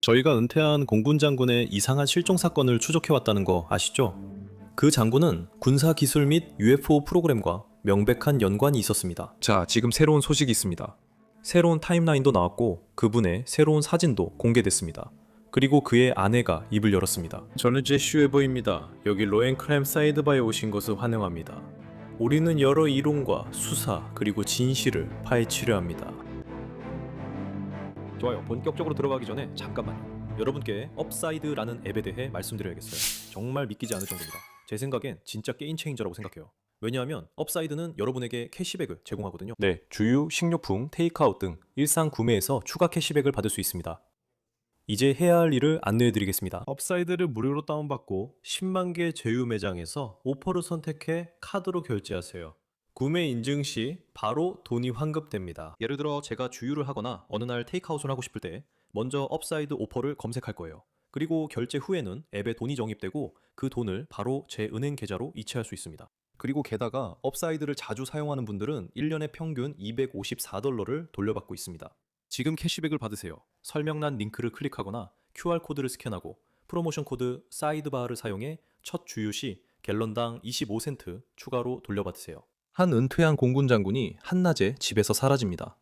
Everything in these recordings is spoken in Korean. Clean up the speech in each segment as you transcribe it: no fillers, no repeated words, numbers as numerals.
저희가 은퇴한 공군 장군의 이상한 실종 사건을 추적해왔다는 거 아시죠? 그 장군은 군사 기술 및 UFO 프로그램과 명백한 연관이 있었습니다. 자, 지금 새로운 소식이 있습니다. 새로운 타임라인도 나왔고 그분의 새로운 사진도 공개됐습니다. 그리고 그의 아내가 입을 열었습니다. 저는 제슈 웨버입니다. 여기 로앤크램 사이드바에 오신 것을 환영합니다. 우리는 여러 이론과 수사 그리고 진실을 파헤치려 합니다. 좋아요. 본격적으로 들어가기 전에 잠깐만요. 여러분께 업사이드라는 앱에 대해 말씀드려야겠어요. 정말 믿기지 않을 정도입니다. 제 생각엔 진짜 게임 체인저라고 생각해요. 왜냐하면 업사이드는 여러분에게 캐시백을 제공하거든요. 네, 주유, 식료품, 테이크아웃 등 일상 구매에서 추가 캐시백을 받을 수 있습니다. 이제 해야 할 일을 안내해드리겠습니다. 업사이드를 무료로 다운받고 10만 개 제휴 매장에서 오퍼를 선택해 카드로 결제하세요. 구매 인증 시 바로 돈이 환급됩니다. 예를 들어 제가 주유를 하거나 어느 날 테이크아웃을 하고 싶을 때 먼저 업사이드 오퍼를 검색할 거예요. 그리고 결제 후에는 앱에 돈이 적립되고 그 돈을 바로 제 은행 계좌로 이체할 수 있습니다. 그리고 게다가 업사이드를 자주 사용하는 분들은 1년에 평균 $254를 돌려받고 있습니다. 지금 캐시백을 받으세요. 설명란 링크를 클릭하거나 QR코드를 스캔하고 프로모션 코드 사이드바를 사용해 첫 주유 시 갤런당 25센트 추가로 돌려받으세요. 한 은퇴한 공군 장군이 한낮에 집에서 사라집니다.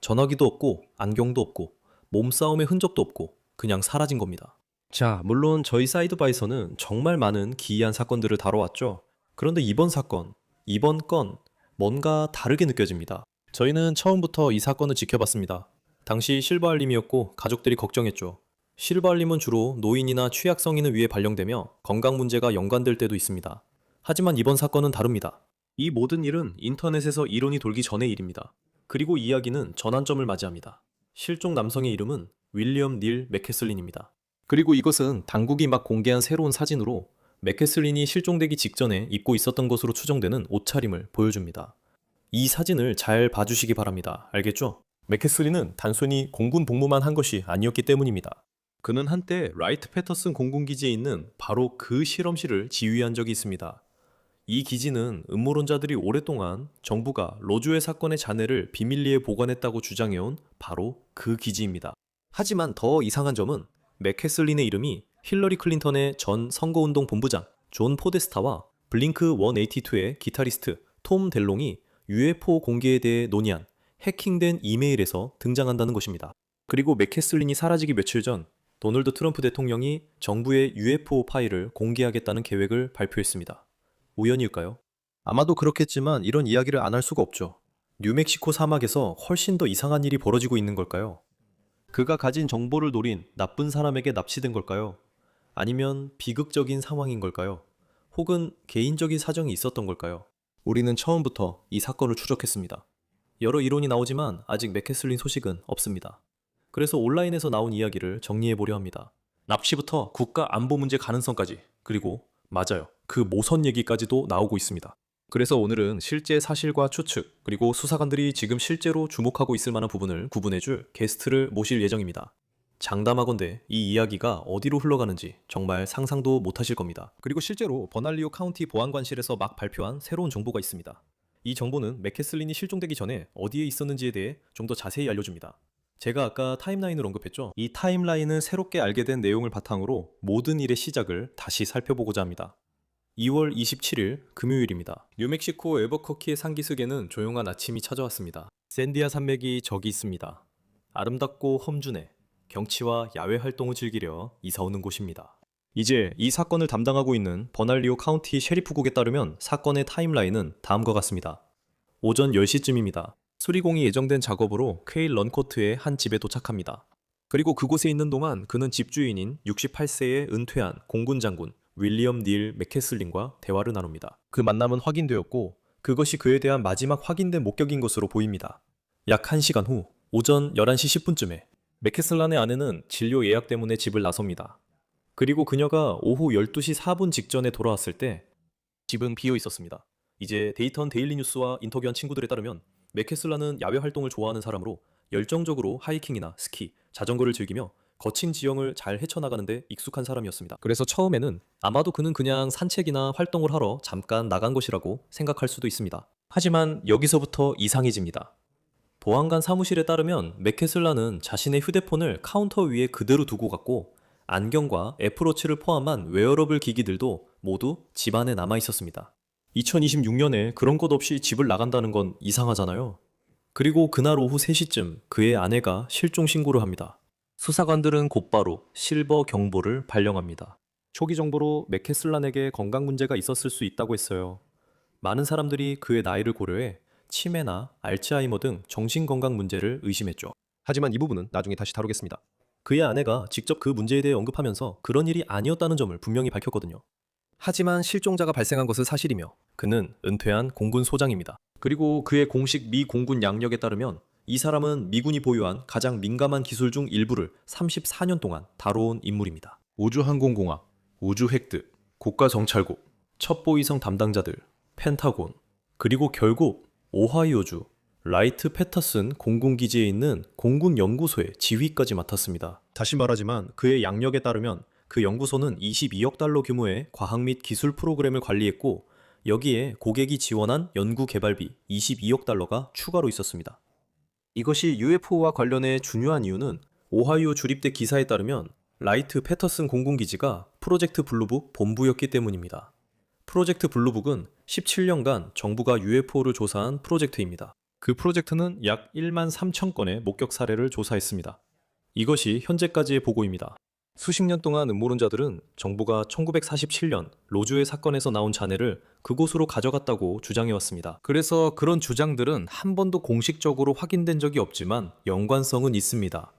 전화기도 없고 안경도 없고 몸싸움의 흔적도 없고 그냥 사라진 겁니다. 자, 물론 저희 사이드바에서는 정말 많은 기이한 사건들을 다뤄왔죠. 그런데 이번 사건, 이번 건 뭔가 다르게 느껴집니다. 저희는 처음부터 이 사건을 지켜봤습니다. 당시 실버알림이었고 가족들이 걱정했죠. 실버알림은 주로 노인이나 취약 성인을 위해 발령되며 건강 문제가 연관될 때도 있습니다. 하지만 이번 사건은 다릅니다. 이 모든 일은 인터넷에서 이론이 돌기 전의 일입니다. 그리고 이야기는 전환점을 맞이합니다. 실종 남성의 이름은 윌리엄 닐 맥캐슬린입니다. 그리고 이것은 당국이 막 공개한 새로운 사진으로 맥캐슬린이 실종되기 직전에 입고 있었던 것으로 추정되는 옷차림을 보여줍니다. 이 사진을 잘 봐주시기 바랍니다. 알겠죠? 맥캐슬린은 단순히 공군 복무만 한 것이 아니었기 때문입니다. 그는 한때 라이트 패터슨 공군기지에 있는 바로 그 실험실을 지휘한 적이 있습니다. 이 기지는 음모론자들이 오랫동안 정부가 로즈웰 사건의 잔해를 비밀리에 보관했다고 주장해온 바로 그 기지입니다. 하지만 더 이상한 점은 맥캐슬린의 이름이 힐러리 클린턴의 전 선거운동 본부장 존 포데스타와 블링크 182의 기타리스트 톰 델롱이 UFO 공개에 대해 논의한 해킹된 이메일에서 등장한다는 것입니다. 그리고 맥캐슬린이 사라지기 며칠 전 도널드 트럼프 대통령이 정부의 UFO 파일을 공개하겠다는 계획을 발표했습니다. 우연일까요? 아마도 그렇겠지만 이런 이야기를 안 할 수가 없죠. 뉴멕시코 사막에서 훨씬 더 이상한 일이 벌어지고 있는 걸까요? 그가 가진 정보를 노린 나쁜 사람에게 납치된 걸까요? 아니면 비극적인 상황인 걸까요? 혹은 개인적인 사정이 있었던 걸까요? 우리는 처음부터 이 사건을 추적했습니다. 여러 이론이 나오지만 아직 맥캐슬린 소식은 없습니다. 그래서 온라인에서 나온 이야기를 정리해보려 합니다. 납치부터 국가 안보 문제 가능성까지, 그리고 맞아요, 그 모선 얘기까지도 나오고 있습니다. 그래서 오늘은 실제 사실과 추측, 그리고 수사관들이 지금 실제로 주목하고 있을 만한 부분을 구분해줄 게스트를 모실 예정입니다. 장담하건대 이 이야기가 어디로 흘러가는지 정말 상상도 못하실 겁니다. 그리고 실제로 버날리오 카운티 보안관실에서 막 발표한 새로운 정보가 있습니다. 이 정보는 맥캐슬린이 실종되기 전에 어디에 있었는지에 대해 좀 더 자세히 알려줍니다. 제가 아까 타임라인을 언급했죠. 이 타임라인을 새롭게 알게 된 내용을 바탕으로 모든 일의 시작을 다시 살펴보고자 합니다. 2월 27일 금요일입니다. 뉴멕시코 에버커키의 상기슭에는 조용한 아침이 찾아왔습니다. 샌디아 산맥이 저기 있습니다. 아름답고 험준해 경치와 야외 활동을 즐기려 이사오는 곳입니다. 이제 이 사건을 담당하고 있는 버날리오 카운티 셰리프국에 따르면 사건의 타임라인은 다음과 같습니다. 오전 10시쯤입니다. 수리공이 예정된 작업으로 퀘일 런코트의 한 집에 도착합니다. 그리고 그곳에 있는 동안 그는 집주인인 68세의 은퇴한 공군 장군 윌리엄 닐 맥캐슬린과 대화를 나눕니다. 그 만남은 확인되었고 그것이 그에 대한 마지막 확인된 목격인 것으로 보입니다. 약 1시간 후 오전 11시 10분쯤에 맥캐슬란의 아내는 진료 예약 때문에 집을 나섭니다. 그리고 그녀가 오후 12시 4분 직전에 돌아왔을 때 집은 비어 있었습니다. 이제 데이턴 데일리 뉴스와 인터뷰한 친구들에 따르면 맥캐슬란은 야외 활동을 좋아하는 사람으로 열정적으로 하이킹이나 스키, 자전거를 즐기며 거친 지형을 잘 헤쳐나가는데 익숙한 사람이었습니다. 그래서 처음에는 아마도 그는 그냥 산책이나 활동을 하러 잠깐 나간 것이라고 생각할 수도 있습니다. 하지만 여기서부터 이상해집니다. 보안관 사무실에 따르면 맥케슬라는 자신의 휴대폰을 카운터 위에 그대로 두고 갔고 안경과 애플워치를 포함한 웨어러블 기기들도 모두 집 안에 남아 있었습니다. 2026년에 그런 것 없이 집을 나간다는 건 이상하잖아요. 그리고 그날 오후 3시쯤 그의 아내가 실종 신고를 합니다. 수사관들은 곧바로 실버 경보를 발령합니다. 초기 정보로 맥케슬란에게 건강 문제가 있었을 수 있다고 했어요. 많은 사람들이 그의 나이를 고려해 치매나 알츠하이머 등 정신건강 문제를 의심했죠. 하지만 이 부분은 나중에 다시 다루겠습니다. 그의 아내가 직접 그 문제에 대해 언급하면서 그런 일이 아니었다는 점을 분명히 밝혔거든요. 하지만 실종자가 발생한 것은 사실이며 그는 은퇴한 공군 소장입니다. 그리고 그의 공식 미 공군 양력에 따르면 이 사람은 미군이 보유한 가장 민감한 기술 중 일부를 34년 동안 다뤄온 인물입니다. 우주항공공학, 우주획득, 국가정찰국, 첩보위성 담당자들, 펜타곤, 그리고 결국 오하이오주 라이트 패터슨 공군기지에 있는 공군연구소의 지휘까지 맡았습니다. 다시 말하지만 그의 양력에 따르면 그 연구소는 22억 달러 규모의 과학 및 기술 프로그램을 관리했고 여기에 고객이 지원한 연구 개발비 22억 달러가 추가로 있었습니다. 이것이 UFO와 관련해 중요한 이유는 오하이오 주립대 기사에 따르면 라이트 패터슨 공군기지가 프로젝트 블루북 본부였기 때문입니다. 프로젝트 블루북은 17년간 정부가 UFO를 조사한 프로젝트입니다. 그 프로젝트는 약 1만 3천 건의 목격 사례를 조사했습니다. 이것이 현재까지의 보고입니다. 수십 년 동안 음모론자들은 정부가 1947년 로즈웰 사건에서 나온 잔해를 그곳으로 가져갔다고 주장해왔습니다. 그래서 그런 주장들은 한 번도 공식적으로 확인된 적이 없지만 연관성은 있습니다.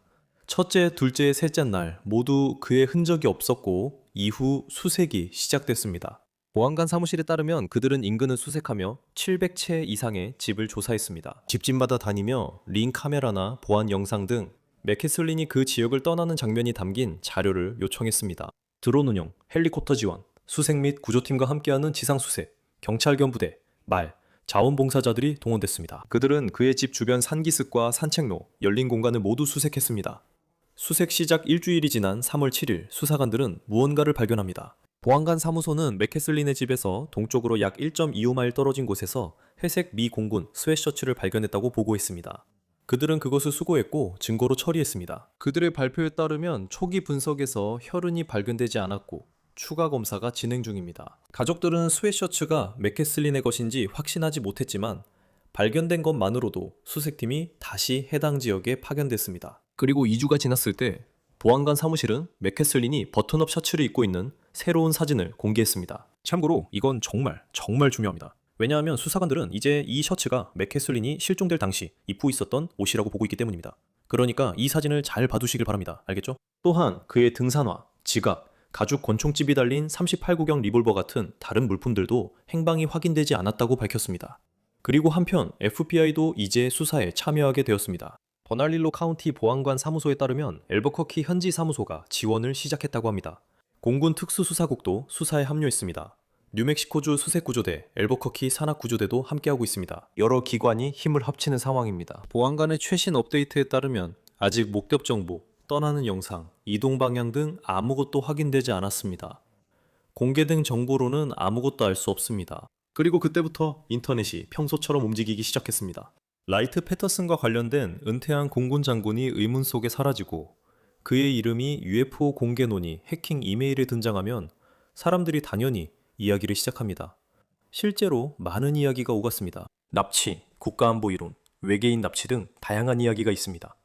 첫째, 둘째, 셋째 날 모두 그의 흔적이 없었고 이후 수색이 시작됐습니다. 보안관 사무실에 따르면 그들은 인근을 수색하며 700채 이상의 집을 조사했습니다. 집집마다 다니며 링 카메라나 보안 영상 등 맥케슬린이 그 지역을 떠나는 장면이 담긴 자료를 요청했습니다. 드론 운영, 헬리콥터 지원, 수색 및 구조팀과 함께하는 지상수색, 경찰견 부대, 말, 자원봉사자들이 동원됐습니다. 그들은 그의 집 주변 산기슭과 산책로, 열린 공간을 모두 수색했습니다. 수색 시작 일주일이 지난 3월 7일 수사관들은 무언가를 발견합니다. 보안관 사무소는 맥케슬린의 집에서 동쪽으로 약 1.25마일 떨어진 곳에서 회색 미 공군 스웨셔츠를 발견했다고 보고했습니다. 그들은 그것을 수거했고 증거로 처리했습니다. 그들의 발표에 따르면 초기 분석에서 혈흔이 발견되지 않았고 추가 검사가 진행 중입니다. 가족들은 스웨셔츠가 맥케슬린의 것인지 확신하지 못했지만 발견된 것만으로도 수색팀이 다시 해당 지역에 파견됐습니다. 그리고 2주가 지났을 때 보안관 사무실은 맥케슬린이 버튼업 셔츠를 입고 있는 새로운 사진을 공개했습니다. 참고로 이건 정말 중요합니다. 왜냐하면 수사관들은 이제 이 셔츠가 맥케슬린이 실종될 당시 입고 있었던 옷이라고 보고 있기 때문입니다. 그러니까 이 사진을 잘 봐두시길 바랍니다. 알겠죠? 또한 그의 등산화, 지갑, 가죽 권총집이 달린 38구경 리볼버 같은 다른 물품들도 행방이 확인되지 않았다고 밝혔습니다. 그리고 한편 FBI도 이제 수사에 참여하게 되었습니다. 버날릴로 카운티 보안관 사무소에 따르면 엘버커키 현지 사무소가 지원을 시작했다고 합니다. 공군 특수수사국도 수사에 합류했습니다. 뉴멕시코주 수색구조대, 엘버커키 산악구조대도 함께하고 있습니다. 여러 기관이 힘을 합치는 상황입니다. 보안관의 최신 업데이트에 따르면 아직 목격 정보, 떠나는 영상, 이동 방향 등 아무것도 확인되지 않았습니다. 공개된 정보로는 아무것도 알 수 없습니다. 그리고 그때부터 인터넷이 평소처럼 움직이기 시작했습니다. 라이트 패터슨과 관련된 은퇴한 공군 장군이 의문 속에 사라지고 그의 이름이 UFO 공개 논의, 해킹 이메일에 등장하면 사람들이 당연히 이야기를 시작합니다. 실제로 많은 이야기가 오갔습니다. 납치, 국가안보 이론, 외계인 납치 등 다양한 이야기가 있습니다.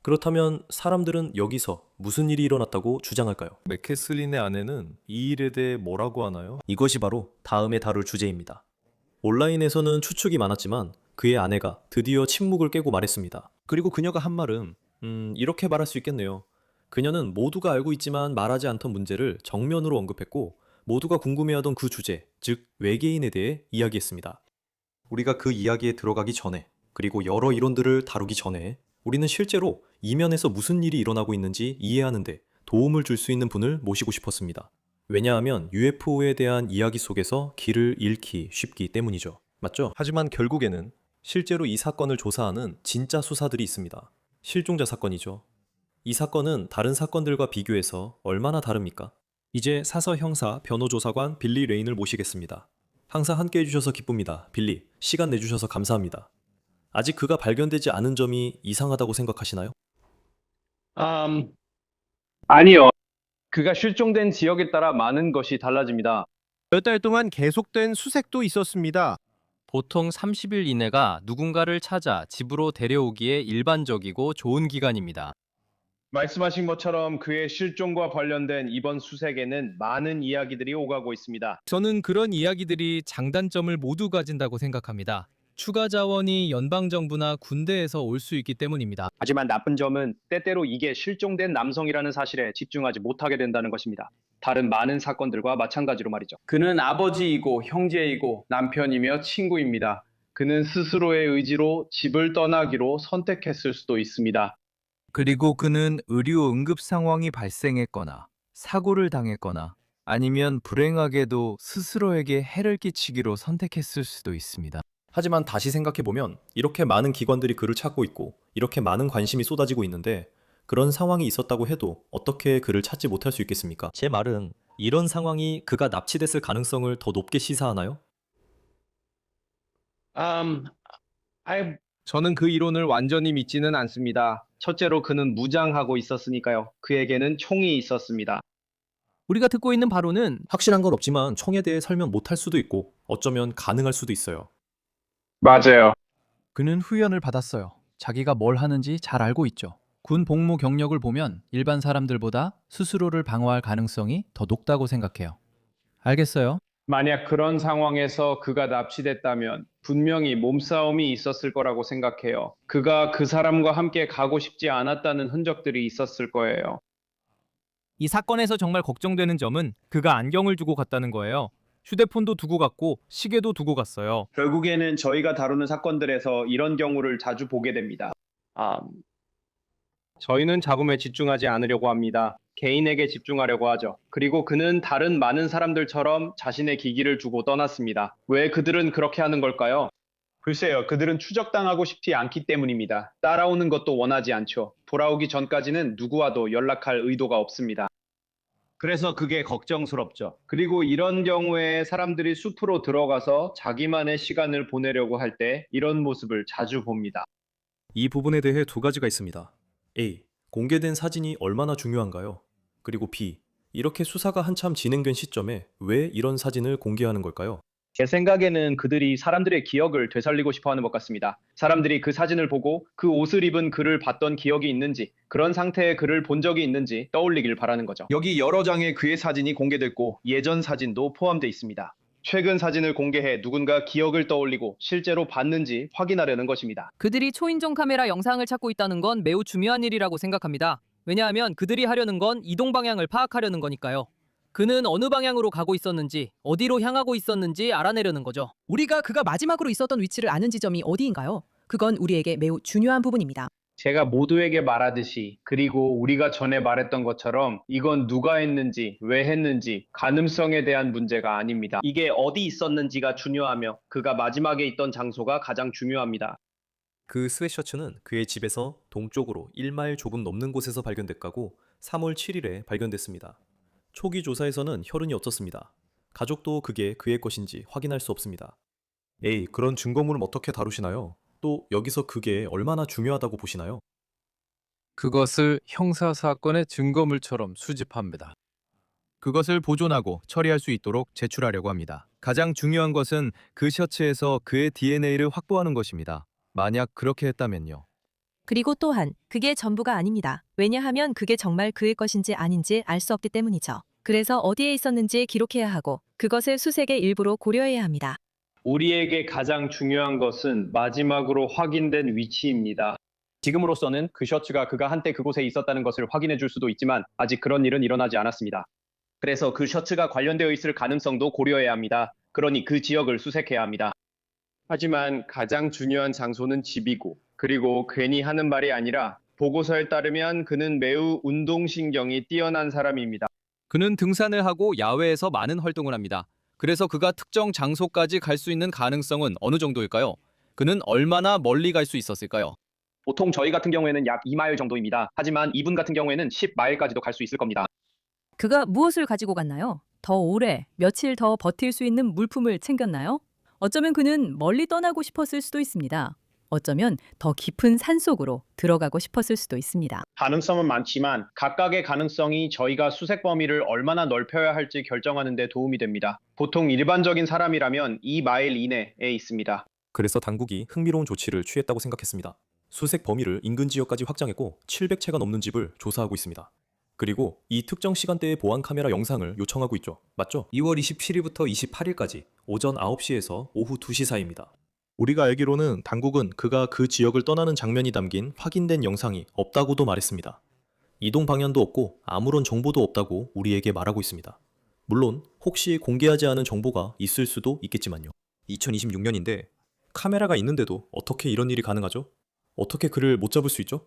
그렇다면 사람들은 여기서 무슨 일이 일어났다고 주장할까요? 맥케슬린의 아내는 이 일에 대해 뭐라고 하나요? 이것이 바로 다음에 다룰 주제입니다. 온라인에서는 추측이 많았지만 그의 아내가 드디어 침묵을 깨고 말했습니다. 그리고 그녀가 한 말은 이렇게 말할 수 있겠네요. 그녀는 모두가 알고 있지만 말하지 않던 문제를 정면으로 언급했고 모두가 궁금해하던 그 주제, 즉 외계인에 대해 이야기했습니다. 우리가 그 이야기에 들어가기 전에 그리고 여러 이론들을 다루기 전에 우리는 실제로 이면에서 무슨 일이 일어나고 있는지 이해하는 데 도움을 줄 수 있는 분을 모시고 싶었습니다. 왜냐하면 UFO에 대한 이야기 속에서 길을 잃기 쉽기 때문이죠. 맞죠? 하지만 결국에는 실제로 이 사건을 조사하는 진짜 수사들이 있습니다. 실종자 사건이죠. 이 사건은 다른 사건들과 비교해서 얼마나 다릅니까? 이제 사서 형사 변호조사관 빌리 레인을 모시겠습니다. 항상 함께 해주셔서 기쁩니다. 빌리, 시간 내주셔서 감사합니다. 아직 그가 발견되지 않은 점이 이상하다고 생각하시나요? 아니요. 그가 실종된 지역에 따라 많은 것이 달라집니다. 몇 달 동안 계속된 수색도 있었습니다. 보통 30일 이내가 누군가를 찾아 집으로 데려오기에 일반적이고 좋은 기간입니다. 말씀하신 것처럼 그의 실종과 관련된 이번 수색에는 많은 이야기들이 오가고 있습니다. 저는 그런 이야기들이 장단점을 모두 가진다고 생각합니다. 추가 자원이 연방정부나 군대에서 올 수 있기 때문입니다. 하지만 나쁜 점은 때때로 이게 실종된 남성이라는 사실에 집중하지 못하게 된다는 것입니다. 다른 많은 사건들과 마찬가지로 말이죠. 그는 아버지이고 형제이고 남편이며 친구입니다. 그는 스스로의 의지로 집을 떠나기로 선택했을 수도 있습니다. 그리고 그는 의료 응급 상황이 발생했거나 사고를 당했거나 아니면 불행하게도 스스로에게 해를 끼치기로 선택했을 수도 있습니다. 하지만 다시 생각해보면 이렇게 많은 기관들이 그를 찾고 있고 이렇게 많은 관심이 쏟아지고 있는데 그런 상황이 있었다고 해도 어떻게 그를 찾지 못할 수 있겠습니까? 제 말은 이런 상황이 그가 납치됐을 가능성을 더 높게 시사하나요? 저는 그 이론을 완전히 믿지는 않습니다. 첫째로 그는 무장하고 있었으니까요. 그에게는 총이 있었습니다. 우리가 듣고 있는 바로는 확실한 건 없지만 총에 대해 설명 못할 수도 있고 어쩌면 가능할 수도 있어요. 맞아요. 그는 후연을 받았어요. 자기가 뭘 하는지 잘 알고 있죠. 군 복무 경력을 보면 일반 사람들보다 스스로를 방어할 가능성이 더 높다고 생각해요. 알겠어요? 만약 그런 상황에서 그가 납치됐다면 분명히 몸싸움이 있었을 거라고 생각해요. 그가 그 사람과 함께 가고 싶지 않았다는 흔적들이 있었을 거예요. 이 사건에서 정말 걱정되는 점은 그가 안경을 두고 갔다는 거예요. 휴대폰도 두고 갔고 시계도 두고 갔어요. 결국에는 저희가 다루는 사건들에서 이런 경우를 자주 보게 됩니다. 저희는 잡음에 집중하지 않으려고 합니다. 개인에게 집중하려고 하죠. 그리고 그는 다른 많은 사람들처럼 자신의 기기를 두고 떠났습니다. 왜 그들은 그렇게 하는 걸까요? 글쎄요, 그들은 추적당하고 싶지 않기 때문입니다. 따라오는 것도 원하지 않죠. 돌아오기 전까지는 누구와도 연락할 의도가 없습니다. 그래서 그게 걱정스럽죠. 그리고 이런 경우에 사람들이 숲으로 들어가서 자기만의 시간을 보내려고 할 때 이런 모습을 자주 봅니다. 이 부분에 대해 두 가지가 있습니다. A. 공개된 사진이 얼마나 중요한가요? 그리고 B. 이렇게 수사가 한참 진행된 시점에 왜 이런 사진을 공개하는 걸까요? 제 생각에는 그들이 사람들의 기억을 되살리고 싶어 하는 것 같습니다. 사람들이 그 사진을 보고 그 옷을 입은 그를 봤던 기억이 있는지, 그런 상태의 그를 본 적이 있는지 떠올리길 바라는 거죠. 여기 여러 장의 그의 사진이 공개됐고 예전 사진도 포함되어 있습니다. 최근 사진을 공개해 누군가 기억을 떠올리고 실제로 봤는지 확인하려는 것입니다. 그들이 초인종 카메라 영상을 찾고 있다는 건 매우 중요한 일이라고 생각합니다. 왜냐하면 그들이 하려는 건 이동 방향을 파악하려는 거니까요. 그는 어느 방향으로 가고 있었는지, 어디로 향하고 있었는지 알아내려는 거죠. 우리가 그가 마지막으로 있었던 위치를 아는 지점이 어디인가요? 그건 우리에게 매우 중요한 부분입니다. 제가 모두에게 말하듯이, 그리고 우리가 전에 말했던 것처럼 이건 누가 했는지, 왜 했는지 가늠성에 대한 문제가 아닙니다. 이게 어디 있었는지가 중요하며 그가 마지막에 있던 장소가 가장 중요합니다. 그 스웨셔츠는 그의 집에서 동쪽으로 1마일 조금 넘는 곳에서 발견됐고 3월 7일에 발견됐습니다. 초기 조사에서는 혈흔이 없었습니다. 가족도 그게 그의 것인지 확인할 수 없습니다. A. 그런 증거물은 어떻게 다루시나요? 또 여기서 그게 얼마나 중요하다고 보시나요? 그것을 형사사건의 증거물처럼 수집합니다. 그것을 보존하고 처리할 수 있도록 제출하려고 합니다. 가장 중요한 것은 그 셔츠에서 그의 DNA를 확보하는 것입니다. 만약 그렇게 했다면요. 그리고 또한 그게 전부가 아닙니다. 왜냐하면 그게 정말 그의 것인지 아닌지 알 수 없기 때문이죠. 그래서 어디에 있었는지 기록해야 하고 그것을 수색의 일부로 고려해야 합니다. 우리에게 가장 중요한 것은 마지막으로 확인된 위치입니다. 지금으로서는 그 셔츠가 그가 한때 그곳에 있었다는 것을 확인해 줄 수도 있지만 아직 그런 일은 일어나지 않았습니다. 그래서 그 셔츠가 관련되어 있을 가능성도 고려해야 합니다. 그러니 그 지역을 수색해야 합니다. 하지만 가장 중요한 장소는 집이고, 그리고 괜히 하는 말이 아니라 보고서에 따르면 그는 매우 운동신경이 뛰어난 사람입니다. 그는 등산을 하고 야외에서 많은 활동을 합니다. 그래서 그가 특정 장소까지 갈 수 있는 가능성은 어느 정도일까요? 그는 얼마나 멀리 갈 수 있었을까요? 보통 저희 같은 경우에는 약 2마일 정도입니다. 하지만 이분 같은 경우에는 10마일까지도 갈 수 있을 겁니다. 그가 무엇을 가지고 갔나요? 더 오래, 며칠 더 버틸 수 있는 물품을 챙겼나요? 어쩌면 그는 멀리 떠나고 싶었을 수도 있습니다. 어쩌면 더 깊은 산속으로 들어가고 싶었을 수도 있습니다. 가능성은 많지만 각각의 가능성이 저희가 수색 범위를 얼마나 넓혀야 할지 결정하는 데 도움이 됩니다. 보통 일반적인 사람이라면 2마일 이내에 있습니다. 그래서 당국이 흥미로운 조치를 취했다고 생각했습니다. 수색 범위를 인근 지역까지 확장했고 700채가 넘는 집을 조사하고 있습니다. 그리고 이 특정 시간대의 보안 카메라 영상을 요청하고 있죠. 맞죠? 2월 27일부터 28일까지 오전 9시에서 오후 2시 사이입니다. 우리가 알기로는 당국은 그가 그 지역을 떠나는 장면이 담긴 확인된 영상이 없다고도 말했습니다. 이동 방향도 없고 아무런 정보도 없다고 우리에게 말하고 있습니다. 물론 혹시 공개하지 않은 정보가 있을 수도 있겠지만요. 2026년인데 카메라가 있는데도 어떻게 이런 일이 가능하죠? 어떻게 그를 못 잡을 수 있죠?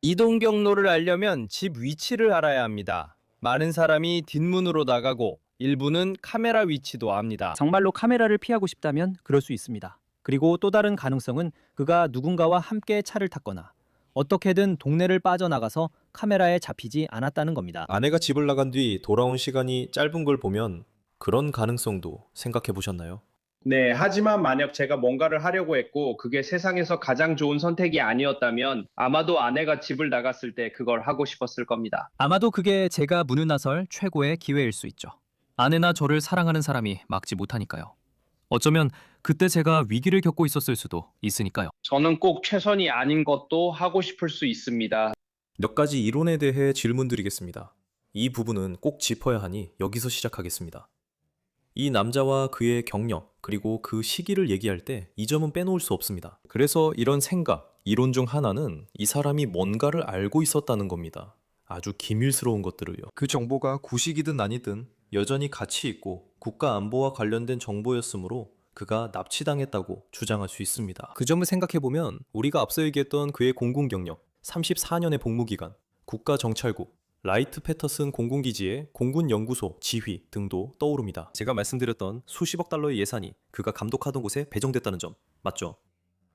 이동 경로를 알려면 집 위치를 알아야 합니다. 많은 사람이 뒷문으로 나가고 일부는 카메라 위치도 압니다. 정말로 카메라를 피하고 싶다면 그럴 수 있습니다. 그리고 또 다른 가능성은 그가 누군가와 함께 차를 탔거나 어떻게든 동네를 빠져나가서 카메라에 잡히지 않았다는 겁니다. 아내가 집을 나간 뒤 돌아온 시간이 짧은 걸 보면 그런 가능성도 생각해 보셨나요? 네, 하지만 만약 제가 뭔가를 하려고 했고 그게 세상에서 가장 좋은 선택이 아니었다면 아마도 아내가 집을 나갔을 때 그걸 하고 싶었을 겁니다. 아마도 그게 제가 문을 나설 최고의 기회일 수 있죠. 아내나 저를 사랑하는 사람이 막지 못하니까요. 어쩌면 그때 제가 위기를 겪고 있었을 수도 있으니까요. 저는 꼭 최선이 아닌 것도 하고 싶을 수 있습니다. 몇 가지 이론에 대해 질문 드리겠습니다. 이 부분은 꼭 짚어야 하니 여기서 시작하겠습니다. 이 남자와 그의 경력, 그리고 그 시기를 얘기할 때 이 점은 빼놓을 수 없습니다. 그래서 이런 생각, 이론 중 하나는 이 사람이 뭔가를 알고 있었다는 겁니다. 아주 기밀스러운 것들을요. 그 정보가 구식이든 아니든 여전히 가치 있고 국가 안보와 관련된 정보였으므로 그가 납치당했다고 주장할 수 있습니다. 그 점을 생각해보면 우리가 앞서 얘기했던 그의 공군 경력, 34년의 복무기간, 국가정찰국, 라이트 패터슨 공군기지의 공군연구소 지휘 등도 떠오릅니다. 제가 말씀드렸던 수십억 달러의 예산이 그가 감독하던 곳에 배정됐다는 점 맞죠?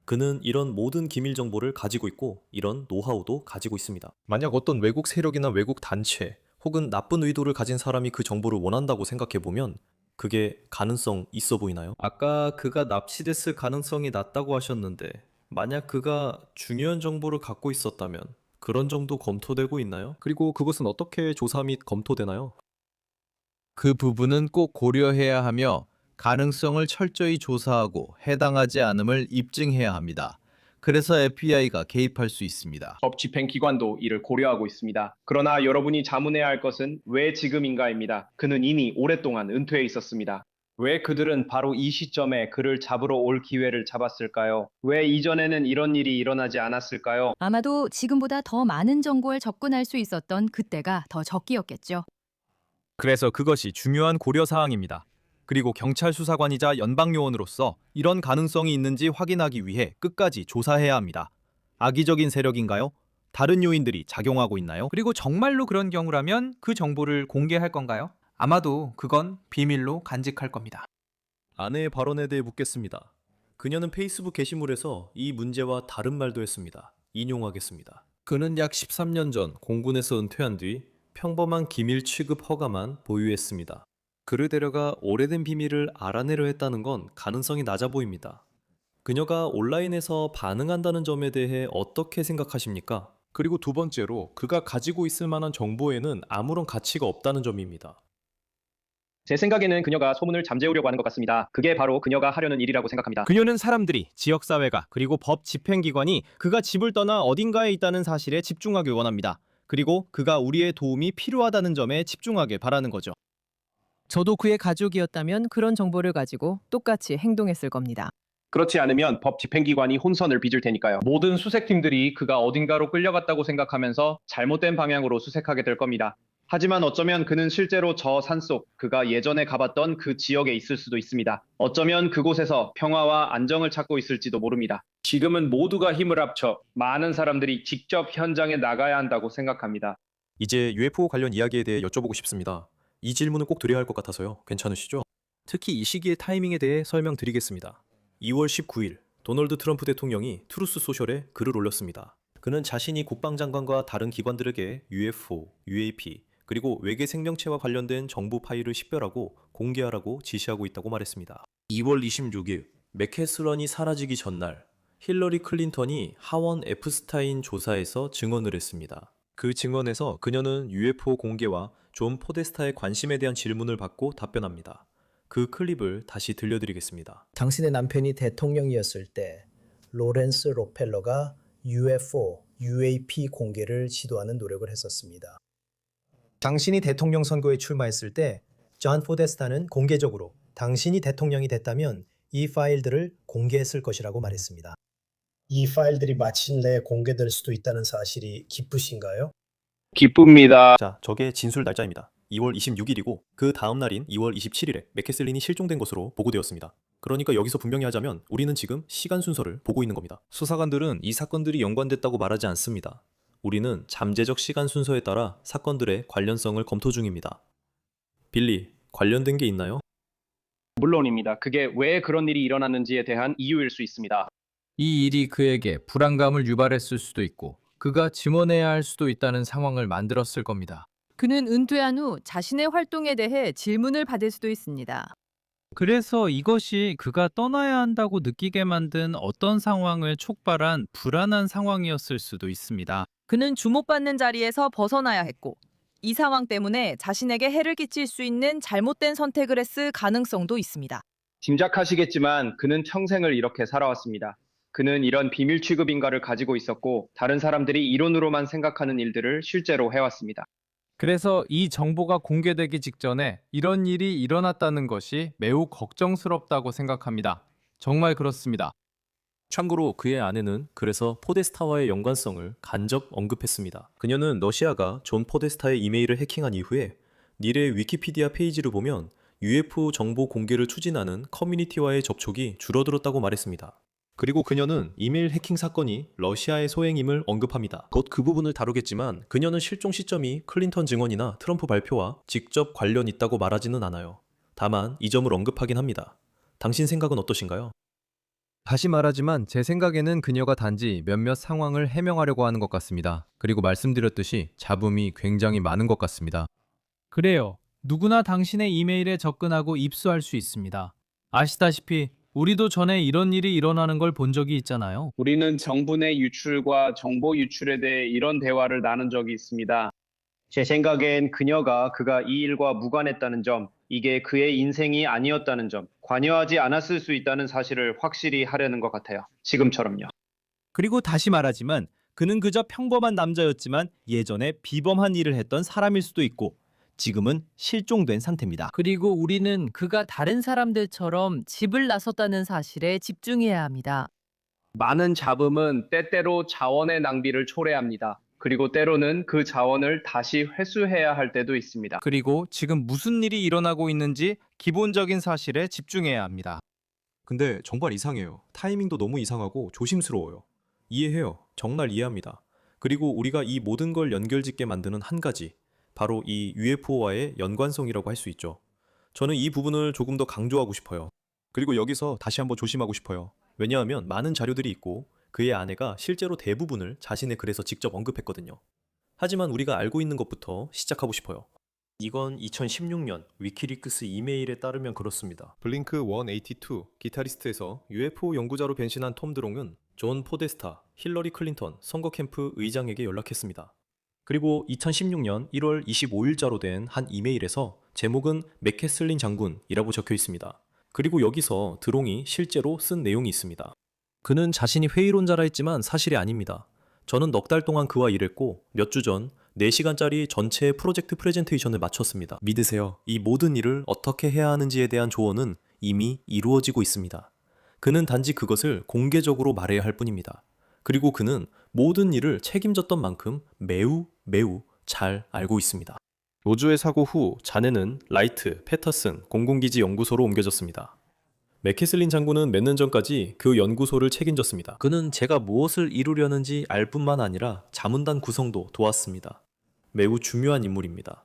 그는 이런 모든 기밀 정보를 가지고 있고 이런 노하우도 가지고 있습니다. 만약 어떤 외국 세력이나 외국 단체 혹은 나쁜 의도를 가진 사람이 그 정보를 원한다고 생각해보면 그게 가능성 있어 보이나요? 아까 그가 납치됐을 가능성이 낮다고 하셨는데 만약 그가 중요한 정보를 갖고 있었다면 그런 정도 검토되고 있나요? 그리고 그것은 어떻게 조사 및 검토되나요? 그 부분은 꼭 고려해야 하며 가능성을 철저히 조사하고 해당하지 않음을 입증해야 합니다. 그래서 FBI가 개입할 수 있습니다. 법 집행기관도 이를 고려하고 있습니다. 그러나 여러분이 자문해야 할 것은 왜 지금인가입니다. 그는 이미 오랫동안 은퇴해 있었습니다. 왜 그들은 바로 이 시점에 그를 잡으러 올 기회를 잡았을까요? 왜 이전에는 이런 일이 일어나지 않았을까요? 아마도 지금보다 더 많은 정보에 접근할 수 있었던 그때가 더 적기였겠죠. 그래서 그것이 중요한 고려 사항입니다. 그리고 경찰 수사관이자 연방요원으로서 이런 가능성이 있는지 확인하기 위해 끝까지 조사해야 합니다. 악의적인 세력인가요? 다른 요인들이 작용하고 있나요? 그리고 정말로 그런 경우라면 그 정보를 공개할 건가요? 아마도 그건 비밀로 간직할 겁니다. 아내의 발언에 대해 묻겠습니다. 그녀는 페이스북 게시물에서 이 문제와 다른 말도 했습니다. 인용하겠습니다. 그는 약 13년 전 공군에서 은퇴한 뒤 평범한 기밀 취급 허가만 보유했습니다. 그를 데려가 오래된 비밀을 알아내려 했다는 건 가능성이 낮아 보입니다. 그녀가 온라인에서 반응한다는 점에 대해 어떻게 생각하십니까? 그리고 두 번째로 그가 가지고 있을 만한 정보에는 아무런 가치가 없다는 점입니다. 제 생각에는 그녀가 소문을 잠재우려고 하는 것 같습니다. 그게 바로 그녀가 하려는 일이라고 생각합니다. 그녀는 사람들이, 지역사회가, 그리고 법 집행기관이 그가 집을 떠나 어딘가에 있다는 사실에 집중하길 원합니다. 그리고 그가 우리의 도움이 필요하다는 점에 집중하길 바라는 거죠. 저도 그의 가족이었다면 그런 정보를 가지고 똑같이 행동했을 겁니다. 그렇지 않으면 법 집행기관이 혼선을 빚을 테니까요. 모든 수색팀들이 그가 어딘가로 끌려갔다고 생각하면서 잘못된 방향으로 수색하게 될 겁니다. 하지만 어쩌면 그는 실제로 저 산속, 그가 예전에 가봤던 그 지역에 있을 수도 있습니다. 어쩌면 그곳에서 평화와 안정을 찾고 있을지도 모릅니다. 지금은 모두가 힘을 합쳐 많은 사람들이 직접 현장에 나가야 한다고 생각합니다. 이제 UFO 관련 이야기에 대해 여쭤보고 싶습니다. 이 질문은 꼭 드려야 할 것 같아서요. 괜찮으시죠? 특히 이 시기의 타이밍에 대해 설명드리겠습니다. 2월 19일 도널드 트럼프 대통령이 트루스 소셜에 글을 올렸습니다. 그는 자신이 국방장관과 다른 기관들에게 UFO, UAP, 그리고 외계 생명체와 관련된 정보 파일을 식별하고 공개하라고 지시하고 있다고 말했습니다. 2월 26일 맥캐슬런이 사라지기 전날 힐러리 클린턴이 하원 에프스타인 조사에서 증언을 했습니다. 그 증언에서 그녀는 UFO 공개와 존 포데스타의 관심에 대한 질문을 받고 답변합니다. 그 클립을 다시 들려드리겠습니다. 당신의 남편이 대통령이었을 때 로렌스 록펠러가 UFO, UAP 공개를 시도하는 노력을 했었습니다. 당신이 대통령 선거에 출마했을 때 존 포데스타는 공개적으로 당신이 대통령이 됐다면 이 파일들을 공개했을 것이라고 말했습니다. 이 파일들이 마침내 공개될 수도 있다는 사실이 기쁘신가요? 기쁩니다. 자, 저게 진술 날짜입니다. 2월 26일이고 그 다음 날인 2월 27일에 맥캐슬린이 실종된 것으로 보고되었습니다. 그러니까 여기서 분명히 하자면 우리는 지금 시간 순서를 보고 있는 겁니다. 수사관들은 이 사건들이 연관됐다고 말하지 않습니다. 우리는 잠재적 시간 순서에 따라 사건들의 관련성을 검토 중입니다. 빌리, 관련된 게 있나요? 물론입니다. 그게 왜 그런 일이 일어났는지에 대한 이유일 수 있습니다. 이 일이 그에게 불안감을 유발했을 수도 있고 그가 증언해야 할 수도 있다는 상황을 만들었을 겁니다. 그는 은퇴한 후 자신의 활동에 대해 질문을 받을 수도 있습니다. 그래서 이것이 그가 떠나야 한다고 느끼게 만든 어떤 상황을 촉발한 불안한 상황이었을 수도 있습니다. 그는 주목받는 자리에서 벗어나야 했고 이 상황 때문에 자신에게 해를 끼칠 수 있는 잘못된 선택을 했을 가능성도 있습니다. 짐작하시겠지만 그는 평생을 이렇게 살아왔습니다. 그는 이런 비밀 취급 인가를 가지고 있었고 다른 사람들이 이론으로만 생각하는 일들을 실제로 해왔습니다. 그래서 이 정보가 공개되기 직전에 이런 일이 일어났다는 것이 매우 걱정스럽다고 생각합니다. 정말 그렇습니다. 참고로 그의 아내는 그래서 포데스타와의 연관성을 간접 언급했습니다. 그녀는 러시아가 존 포데스타의 이메일을 해킹한 이후에 닐의 위키피디아 페이지를 보면 UFO 정보 공개를 추진하는 커뮤니티와의 접촉이 줄어들었다고 말했습니다. 그리고 그녀는 이메일 해킹 사건이 러시아의 소행임을 언급합니다. 곧 그 부분을 다루겠지만 그녀는 실종 시점이 클린턴 증언이나 트럼프 발표와 직접 관련 있다고 말하지는 않아요. 다만 이 점을 언급하긴 합니다. 당신 생각은 어떠신가요? 다시 말하지만 제 생각에는 그녀가 단지 몇몇 상황을 해명하려고 하는 것 같습니다. 그리고 말씀드렸듯이 잡음이 굉장히 많은 것 같습니다. 그래요. 누구나 당신의 이메일에 접근하고 입수할 수 있습니다. 아시다시피 우리도 전에 이런 일이 일어나는 걸 본 적이 있잖아요. 우리는 정부 내 유출과 정보 유출에 대해 이런 대화를 나눈 적이 있습니다. 제 생각엔 그가 이 일과 무관했다는 점, 이게 그의 인생이 아니었다는 점, 관여하지 않았을 수 있다는 사실을 확실히 하려는 것 같아요. 지금처럼요. 그리고 다시 말하지만 그는 그저 평범한 남자였지만 예전에 비범한 일을 했던 사람일 수도 있고 지금은 실종된 상태입니다. 그리고 우리는 그가 다른 사람들처럼 집을 나섰다는 사실에 집중해야 합니다. 많은 잡음은 때때로 자원의 낭비를 초래합니다. 그리고 때로는 그 자원을 다시 회수해야 할 때도 있습니다. 그리고 지금 무슨 일이 일어나고 있는지 기본적인 사실에 집중해야 합니다. 근데 정말 이상해요. 타이밍도 너무 이상하고 조심스러워요. 이해해요. 정말 이해합니다. 그리고 우리가 이 모든 걸 연결짓게 만드는 한 가지, 바로 이 UFO와의 연관성이라고 할 수 있죠. 저는 이 부분을 조금 더 강조하고 싶어요. 그리고 여기서 다시 한번 조심하고 싶어요. 왜냐하면 많은 자료들이 있고 그의 아내가 실제로 대부분을 자신의 글에서 직접 언급했거든요. 하지만 우리가 알고 있는 것부터 시작하고 싶어요. 이건 2016년 위키리크스 이메일에 따르면 그렇습니다. 블링크 182 기타리스트에서 UFO 연구자로 변신한 톰 드롱은 존 포데스타, 힐러리 클린턴 선거 캠프 의장에게 연락했습니다. 그리고 2016년 1월 25일자로 된 한 이메일에서 제목은 맥캐슬린 장군이라고 적혀 있습니다. 그리고 여기서 드롱이 실제로 쓴 내용이 있습니다. 그는 자신이 회의론자라 했지만 사실이 아닙니다. 저는 넉 달 동안 그와 일했고 몇 주 전 4시간짜리 전체 프로젝트 프레젠테이션을 마쳤습니다. 믿으세요. 이 모든 일을 어떻게 해야 하는지에 대한 조언은 이미 이루어지고 있습니다. 그는 단지 그것을 공개적으로 말해야 할 뿐입니다. 그리고 그는 모든 일을 책임졌던 만큼 매우 잘 알고 있습니다. 로즈의 사고 후 자네는 라이트, 패터슨 공공기지 연구소로 옮겨졌습니다. 맥캐슬린 장군은 몇 년 전까지 그 연구소를 책임졌습니다. 그는 제가 무엇을 이루려는지 알 뿐만 아니라 자문단 구성도 도왔습니다. 매우 중요한 인물입니다.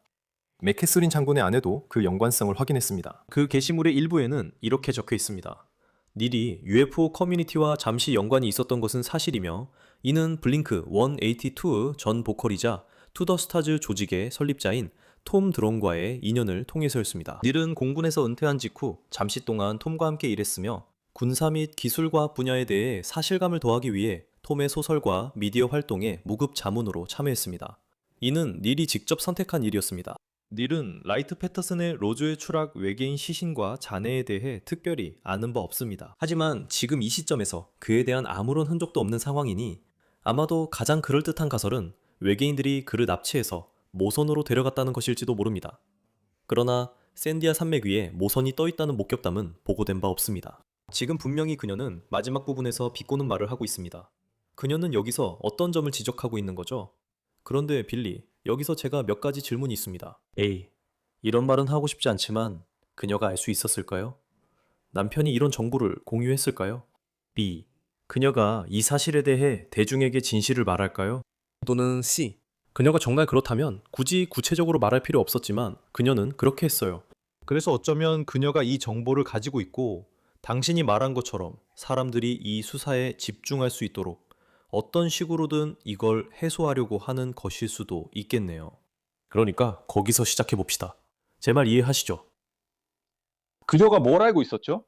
맥캐슬린 장군의 아내도 그 연관성을 확인했습니다. 그 게시물의 일부에는 이렇게 적혀 있습니다. 닐이 UFO 커뮤니티와 잠시 연관이 있었던 것은 사실이며 이는 블링크 182 전 보컬이자 투더스타즈 조직의 설립자인 톰 드롱과의 인연을 통해서였습니다. 닐은 공군에서 은퇴한 직후 잠시 동안 톰과 함께 일했으며 군사 및 기술과학 분야에 대해 사실감을 더하기 위해 톰의 소설과 미디어 활동에 무급 자문으로 참여했습니다. 이는 닐이 직접 선택한 일이었습니다. 닐은 라이트 패터슨의 로즈의 추락 외계인 시신과 잔해에 대해 특별히 아는 바 없습니다. 하지만 지금 이 시점에서 그에 대한 아무런 흔적도 없는 상황이니 아마도 가장 그럴듯한 가설은 외계인들이 그를 납치해서 모선으로 데려갔다는 것일지도 모릅니다. 그러나 샌디아 산맥 위에 모선이 떠있다는 목격담은 보고된 바 없습니다. 지금 분명히 그녀는 마지막 부분에서 비꼬는 말을 하고 있습니다. 그녀는 여기서 어떤 점을 지적하고 있는 거죠? 그런데 빌리, 여기서 제가 몇 가지 질문이 있습니다. A. 이런 말은 하고 싶지 않지만 그녀가 알 수 있었을까요? 남편이 이런 정보를 공유했을까요? B. 그녀가 이 사실에 대해 대중에게 진실을 말할까요? 또는 C. 그녀가 정말 그렇다면 굳이 구체적으로 말할 필요 없었지만 그녀는 그렇게 했어요. 그래서 어쩌면 그녀가 이 정보를 가지고 있고 당신이 말한 것처럼 사람들이 이 수사에 집중할 수 있도록 어떤 식으로든 이걸 해소하려고 하는 것일 수도 있겠네요. 그러니까 거기서 시작해 봅시다. 제 말 이해하시죠? 그녀가 뭘 알고 있었죠?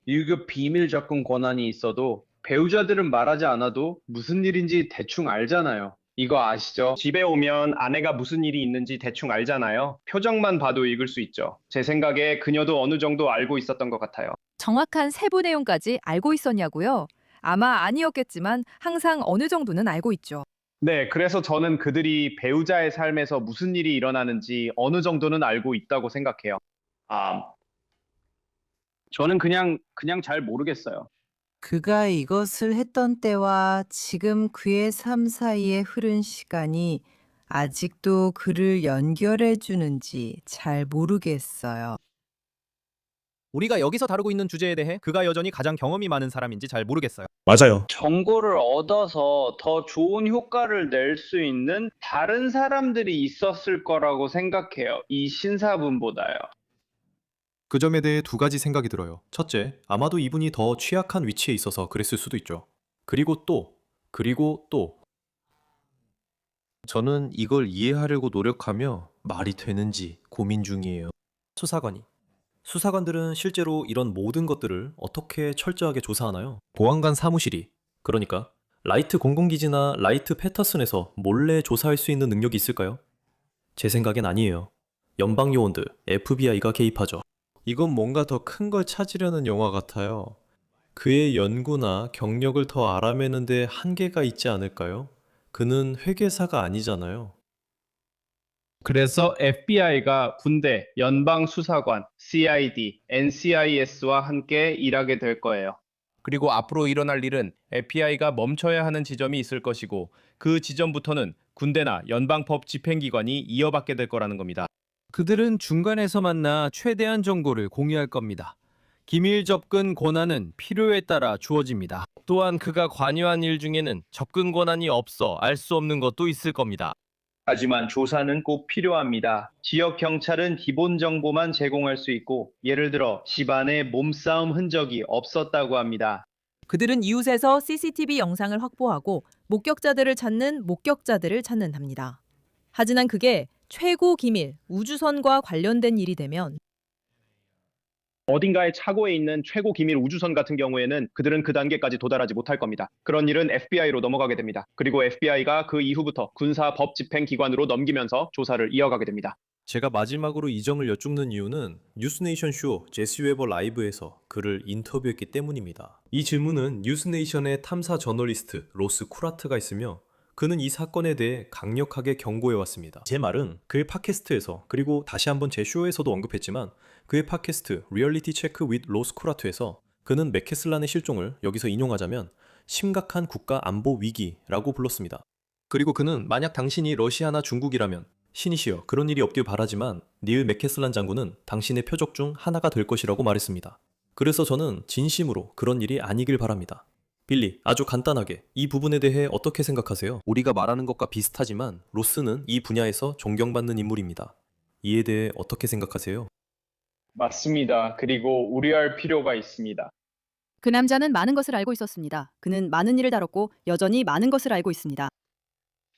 1급 비밀 접근 권한이 있어도 배우자들은 말하지 않아도 무슨 일인지 대충 알잖아요. 이거 아시죠? 집에 오면 아내가 무슨 일이 있는지 대충 알잖아요. 표정만 봐도 읽을 수 있죠. 제 생각에 그녀도 어느 정도 알고 있었던 것 같아요. 정확한 세부 내용까지 알고 있었냐고요? 아마 아니었겠지만 항상 어느 정도는 알고 있죠. 네, 그래서 저는 그들이 배우자의 삶에서 무슨 일이 일어나는지 어느 정도는 알고 있다고 생각해요. 저는 그냥 잘 모르겠어요. 그가 이것을 했던 때와 지금 그의 삶 사이에 흐른 시간이 아직도 그를 연결해 주는지 잘 모르겠어요. 우리가 여기서 다루고 있는 주제에 대해 그가 여전히 가장 경험이 많은 사람인지 잘 모르겠어요. 맞아요. 정보를 얻어서 더 좋은 효과를 낼 수 있는 다른 사람들이 있었을 거라고 생각해요. 이 신사분보다요. 그 점에 대해 두 가지 생각이 들어요. 첫째, 아마도 이분이 더 취약한 위치에 있어서 그랬을 수도 있죠. 그리고 또 저는 이걸 이해하려고 노력하며 말이 되는지 고민 중이에요. 수사관들은 실제로 이런 모든 것들을 어떻게 철저하게 조사하나요? 보안관 사무실이, 그러니까 라이트 공공기지나 라이트 패터슨에서 몰래 조사할 수 있는 능력이 있을까요? 제 생각엔 아니에요. 연방요원들, FBI가 개입하죠. 이건 뭔가 더 큰 걸 찾으려는 영화 같아요. 그의 연구나 경력을 더 알아내는데 한계가 있지 않을까요? 그는 회계사가 아니잖아요. 그래서 FBI가 군대, 연방수사관, CID, NCIS와 함께 일하게 될 거예요. 그리고 앞으로 일어날 일은 FBI가 멈춰야 하는 지점이 있을 것이고 그 지점부터는 군대나 연방법 집행기관이 이어받게 될 거라는 겁니다. 그들은 중간에서 만나 최대한 정보를 공유할 겁니다. 기밀 접근 권한은 필요에 따라 주어집니다. 또한 그가 관여한 일 중에는 접근 권한이 없어 알 수 없는 것도 있을 겁니다. 하지만 조사는 꼭 필요합니다. 지역 경찰은 기본 정보만 제공할 수 있고, 예를 들어 집안에 몸싸움 흔적이 없었다고 합니다. 그들은 이웃에서 CCTV 영상을 확보하고 목격자들을 찾는답니다. 하지만 그게 최고 기밀, 우주선과 관련된 일이 되면 어딘가의 차고에 있는 최고 기밀 우주선 같은 경우에는 그들은 그 단계까지 도달하지 못할 겁니다. 그런 일은 FBI로 넘어가게 됩니다. 그리고 FBI가 그 이후부터 군사 법 집행 기관으로 넘기면서 조사를 이어가게 됩니다. 제가 마지막으로 이 점을 여쭙는 이유는 뉴스네이션 쇼 제시 웨버 라이브에서 그를 인터뷰했기 때문입니다. 이 질문은 뉴스네이션의 탐사 저널리스트 로스 쿠라트가 있으며 그는 이 사건에 대해 강력하게 경고해왔습니다. 제 말은 그의 팟캐스트에서, 그리고 다시 한번 제 쇼에서도 언급했지만 그의 팟캐스트 리얼리티 체크 윗 로스 쿠라트에서 그는 맥케슬란의 실종을 여기서 인용하자면 심각한 국가 안보 위기라고 불렀습니다. 그리고 그는 만약 당신이 러시아나 중국이라면 신이시여 그런 일이 없길 바라지만 닐 맥케슬란 장군은 당신의 표적 중 하나가 될 것이라고 말했습니다. 그래서 저는 진심으로 그런 일이 아니길 바랍니다. 빌리, 아주 간단하게 이 부분에 대해 어떻게 생각하세요? 우리가 말하는 것과 비슷하지만 로스는 이 분야에서 존경받는 인물입니다. 이에 대해 어떻게 생각하세요? 맞습니다. 그리고 우려할 필요가 있습니다. 그 남자는 많은 것을 알고 있었습니다. 그는 많은 일을 다뤘고 여전히 많은 것을 알고 있습니다.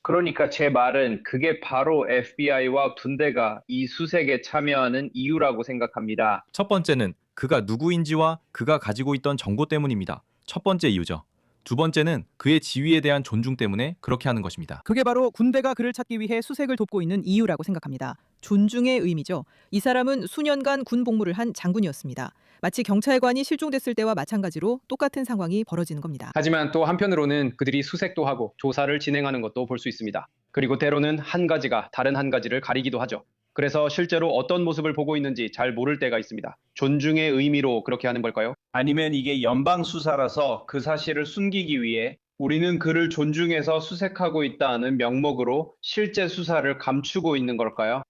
그러니까 제 말은 그게 바로 FBI와 군대가 이 수색에 참여하는 이유라고 생각합니다. 첫 번째는 그가 누구인지와 그가 가지고 있던 정보 때문입니다. 첫 번째 이유죠. 두 번째는 그의 지위에 대한 존중 때문에 그렇게 하는 것입니다. 그게 바로 군대가 그를 찾기 위해 수색을 돕고 있는 이유라고 생각합니다. 존중의 의미죠. 이 사람은 수년간 군 복무를 한 장군이었습니다. 마치 경찰관이 실종됐을 때와 마찬가지로 똑같은 상황이 벌어지는 겁니다. 하지만 또 한편으로는 그들이 수색도 하고 조사를 진행하는 것도 볼 수 있습니다. 그리고 때로는 한 가지가 다른 한 가지를 가리기도 하죠. 그래서 실제로 어떤 모습을 보고 있는지 잘 모를 때가 있습니다. 존중의 의미로 그렇게 하는 걸까요? 아니면 이게 연방 수사라서 그 사실을 숨기기 위해 우리는 그를 존중해서 수색하고 있다는 명목으로 실제 수사를 감추고 있는 걸까요?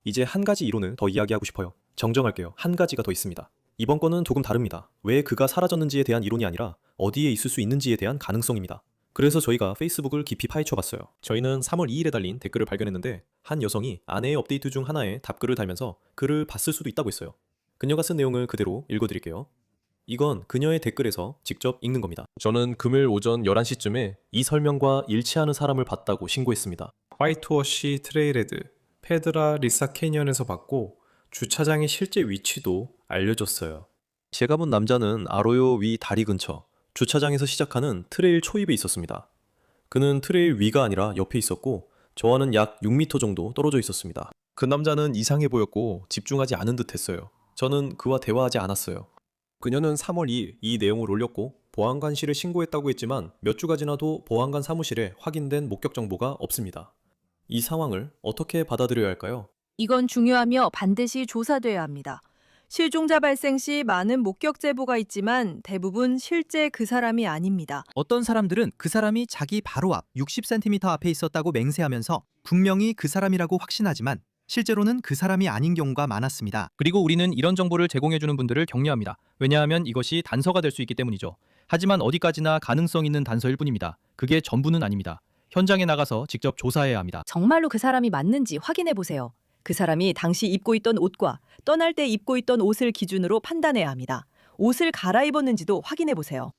이제 한 가지 이론을 더 이야기하고 싶어요. 정정할게요. 한 가지가 더 있습니다. 이번 건은 조금 다릅니다. 왜 그가 사라졌는지에 대한 이론이 아니라 어디에 있을 수 있는지에 대한 가능성입니다. 그래서 저희가 페이스북을 깊이 파헤쳐봤어요. 저희는 3월 2일에 달린 댓글을 발견했는데 한 여성이 아내의 업데이트 중 하나에 답글을 달면서 글을 봤을 수도 있다고 했어요. 그녀가 쓴 내용을 그대로 읽어드릴게요. 이건 그녀의 댓글에서 직접 읽는 겁니다. 저는 금요일 오전 11시쯤에 이 설명과 일치하는 사람을 봤다고 신고했습니다. 화이트워시 트레일헤드, 페드라 리사 캐니언에서 봤고 주차장의 실제 위치도 알려줬어요. 제가 본 남자는 아로요 위 다리 근처 주차장에서 시작하는 트레일 초입에 있었습니다. 그는 트레일 위가 아니라 옆에 있었고 저와는 약 6m 정도 떨어져 있었습니다. 그 남자는 이상해 보였고 집중하지 않은 듯 했어요. 저는 그와 대화하지 않았어요. 그녀는 3월 2일 이 내용을 올렸고 보안관실에 신고했다고 했지만 몇 주가 지나도 보안관 사무실에 확인된 목격 정보가 없습니다. 이 상황을 어떻게 받아들여야 할까요? 이건 중요하며 반드시 조사돼야 합니다. 실종자 발생 시 많은 목격 제보가 있지만 대부분 실제 그 사람이 아닙니다. 어떤 사람들은 그 사람이 자기 바로 앞 60cm 앞에 있었다고 맹세하면서 분명히 그 사람이라고 확신하지만 실제로는 그 사람이 아닌 경우가 많았습니다. 그리고 우리는 이런 정보를 제공해주는 분들을 격려합니다. 왜냐하면 이것이 단서가 될 수 있기 때문이죠. 하지만 어디까지나 가능성 있는 단서일 뿐입니다. 그게 전부는 아닙니다. 현장에 나가서 직접 조사해야 합니다. 정말로 그 사람이 맞는지 확인해 보세요. 그 사람이 당시 입고 있던 옷과 떠날 때 입고 있던 옷을 기준으로 판단해야 합니다. 옷을 갈아입었는지도 확인해 보세요.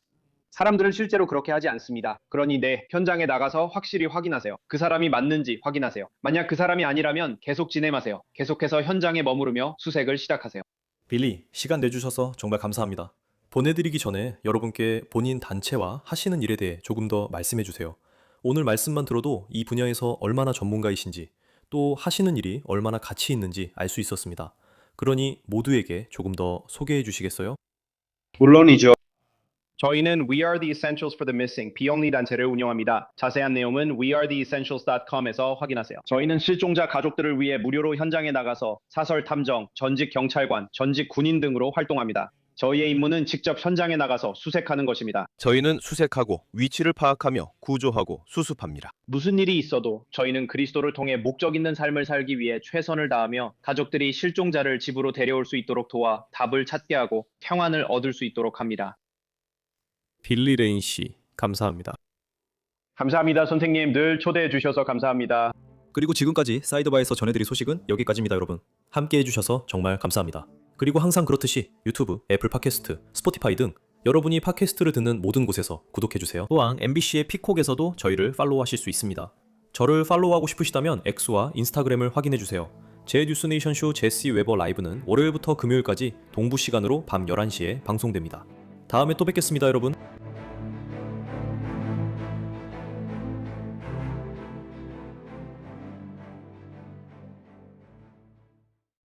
사람들은 실제로 그렇게 하지 않습니다. 그러니 현장에 나가서 확실히 확인하세요. 그 사람이 맞는지 확인하세요. 만약 그 사람이 아니라면 계속 진행하세요. 계속해서 현장에 머무르며 수색을 시작하세요. 빌리, 시간 내주셔서 정말 감사합니다. 보내드리기 전에 여러분께 본인 단체와 하시는 일에 대해 조금 더 말씀해 주세요. 오늘 말씀만 들어도 이 분야에서 얼마나 전문가이신지 또 하시는 일이 얼마나 가치 있는지 알 수 있었습니다. 그러니 모두에게 조금 더 소개해 주시겠어요? 물론이죠. 저희는 We Are the Essentials for the Missing 비영리 단체를 운영합니다. 자세한 내용은 wearetheessentials.com에서 확인하세요. 저희는 실종자 가족들을 위해 무료로 현장에 나가서 사설 탐정, 전직 경찰관, 전직 군인 등으로 활동합니다. 저희의 임무는 직접 현장에 나가서 수색하는 것입니다. 저희는 수색하고 위치를 파악하며 구조하고 수습합니다. 무슨 일이 있어도 저희는 그리스도를 통해 목적 있는 삶을 살기 위해 최선을 다하며 가족들이 실종자를 집으로 데려올 수 있도록 도와 답을 찾게 하고 평안을 얻을 수 있도록 합니다. 빌리 레인 씨, 감사합니다. 감사합니다, 선생님. 늘 초대해 주셔서 감사합니다. 그리고 지금까지 사이드바에서 전해드릴 소식은 여기까지입니다, 여러분. 함께 해주셔서 정말 감사합니다. 그리고 항상 그렇듯이 유튜브, 애플 팟캐스트, 스포티파이 등 여러분이 팟캐스트를 듣는 모든 곳에서 구독해주세요. 또한 MBC의 피콕에서도 저희를 팔로우하실 수 있습니다. 저를 팔로우하고 싶으시다면 X와 인스타그램을 확인해주세요. 제 뉴스네이션 쇼 제시 웨버 라이브는 월요일부터 금요일까지 동부 시간으로 밤 11시에 방송됩니다. 다음에 또 뵙겠습니다, 여러분.